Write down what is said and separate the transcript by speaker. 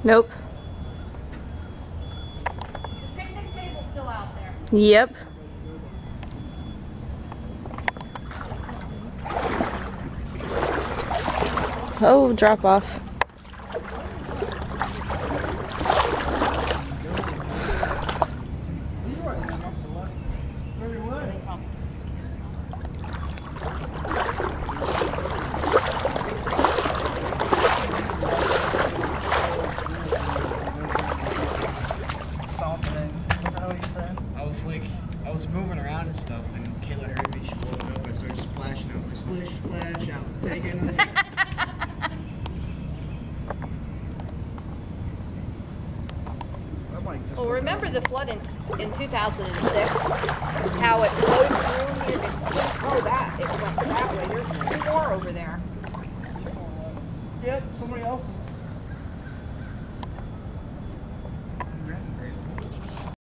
Speaker 1: Nope.
Speaker 2: The picnic table's still out there.
Speaker 1: Yep. Oh, drop off.
Speaker 3: I was moving around and stuff, and Kayla heard me. She floated up. I started splashing. I was like, splish, splash. I was taking it.
Speaker 2: Well, remember the flood in 2006? How it flowed through here? Oh, that. It went that way. There's 2 more over there.
Speaker 3: Yep, somebody else is